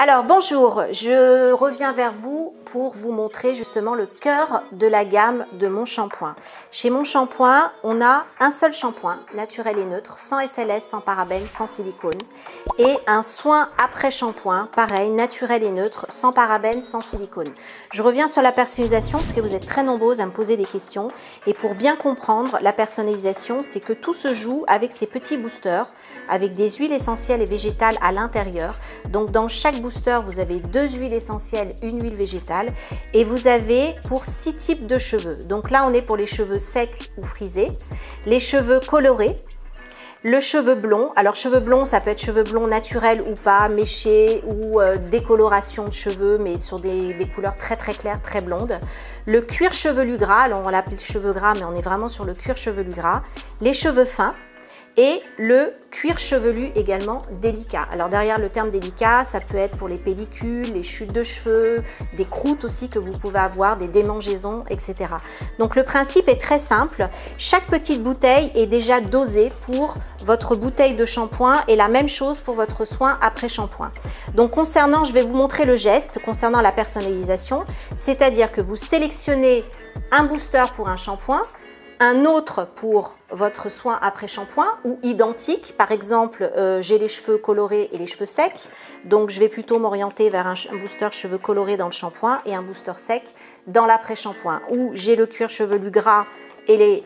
Alors bonjour, je reviens vers vous pour vous montrer justement le cœur de la gamme de mon shampoing. Chez Mon Shampoing, on a un seul shampoing, naturel et neutre, sans SLS, sans parabènes, sans silicone. Et un soin après shampoing, pareil, naturel et neutre, sans parabènes, sans silicone. Je reviens sur la personnalisation parce que vous êtes très nombreuses à me poser des questions. Et pour bien comprendre la personnalisation, c'est que tout se joue avec ces petits boosters, avec des huiles essentielles et végétales à l'intérieur. Donc dans chaque booster, vous avez 2 huiles essentielles, une huile végétale et vous avez pour 6 types de cheveux. Donc là, on est pour les cheveux secs ou frisés, les cheveux colorés, le cheveu blond. Alors cheveux blonds, ça peut être cheveux blonds naturels ou pas, méchés ou décoloration de cheveux, mais sur des couleurs très claires, très blondes. Le cuir chevelu gras, alors on l'appelle cheveux gras, mais on est vraiment sur le cuir chevelu gras. Les cheveux fins. Et le cuir chevelu également délicat. Alors derrière le terme délicat, ça peut être pour les pellicules, les chutes de cheveux, des croûtes aussi que vous pouvez avoir, des démangeaisons, etc. Donc le principe est très simple. Chaque petite bouteille est déjà dosée pour votre bouteille de shampoing et la même chose pour votre soin après shampoing. Donc concernant, je vais vous montrer le geste concernant la personnalisation, c'est-à-dire que vous sélectionnez un booster pour un shampoing, un autre pour votre soin après shampoing ou identique. Par exemple, j'ai les cheveux colorés et les cheveux secs, donc je vais plutôt m'orienter vers un booster cheveux colorés dans le shampoing et un booster sec dans l'après-shampoing. Ou j'ai le cuir chevelu gras et les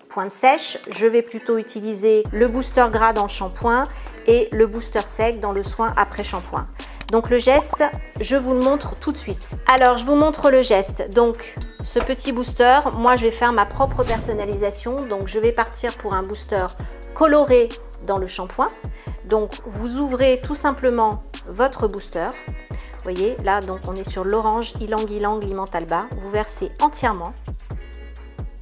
pointes sèches, je vais plutôt utiliser le booster gras dans le shampoing et le booster sec dans le soin après shampoing. Donc le geste, je vous le montre tout de suite. Alors je vous montre le geste. Donc ce petit booster, moi je vais faire ma propre personnalisation. Donc je vais partir pour un booster coloré dans le shampoing. Donc vous ouvrez tout simplement votre booster. Vous voyez là, donc on est sur l'orange ylang ylang limette alba. Vous versez entièrement.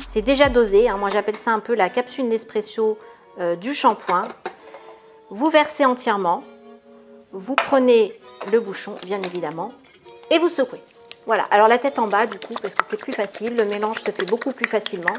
C'est déjà dosé, hein. Moi j'appelle ça un peu la capsule Nespresso du shampoing. Vous versez entièrement. Vous prenez le bouchon, bien évidemment, et vous secouez. Voilà, alors la tête en bas, du coup, parce que c'est plus facile, le mélange se fait beaucoup plus facilement,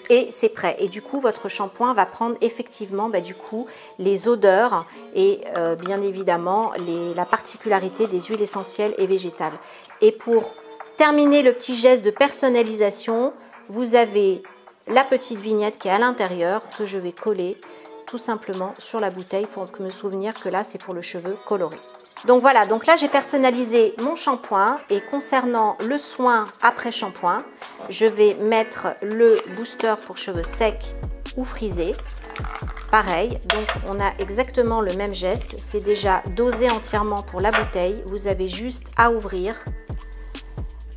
et c'est prêt. Et du coup, votre shampoing va prendre effectivement, du coup, les odeurs et bien évidemment, la particularité des huiles essentielles et végétales. Et pour terminer le petit geste de personnalisation, vous avez la petite vignette qui est à l'intérieur, que je vais coller tout simplement sur la bouteille pour me souvenir que là c'est pour le cheveu coloré. Donc voilà, donc là j'ai personnalisé mon shampoing et concernant le soin après shampoing, je vais mettre le booster pour cheveux secs ou frisés. Pareil, donc on a exactement le même geste, c'est déjà dosé entièrement pour la bouteille, vous avez juste à ouvrir,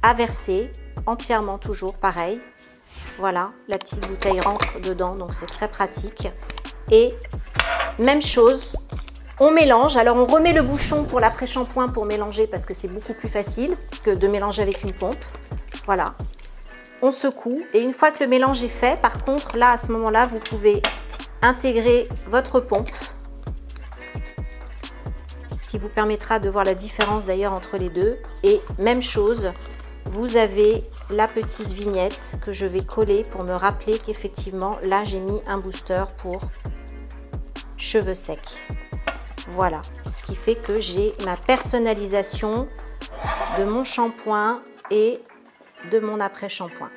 à verser entièrement toujours pareil. Voilà, la petite bouteille rentre dedans, donc c'est très pratique. Et même chose, on mélange. Alors on remet le bouchon pour l'après-shampoing pour mélanger parce que c'est beaucoup plus facile que de mélanger avec une pompe. Voilà, on secoue et une fois que le mélange est fait, par contre là à ce moment-là vous pouvez intégrer votre pompe, ce qui vous permettra de voir la différence d'ailleurs entre les deux. Et même chose, vous avez la petite vignette que je vais coller pour me rappeler qu'effectivement là j'ai mis un booster pour cheveux secs. Voilà, ce qui fait que j'ai ma personnalisation de mon shampoing et de mon après-shampoing.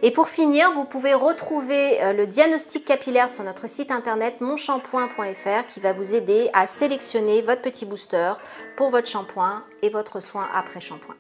Et pour finir, vous pouvez retrouver le diagnostic capillaire sur notre site internet monshampoing.fr qui va vous aider à sélectionner votre petit booster pour votre shampoing et votre soin après shampoing.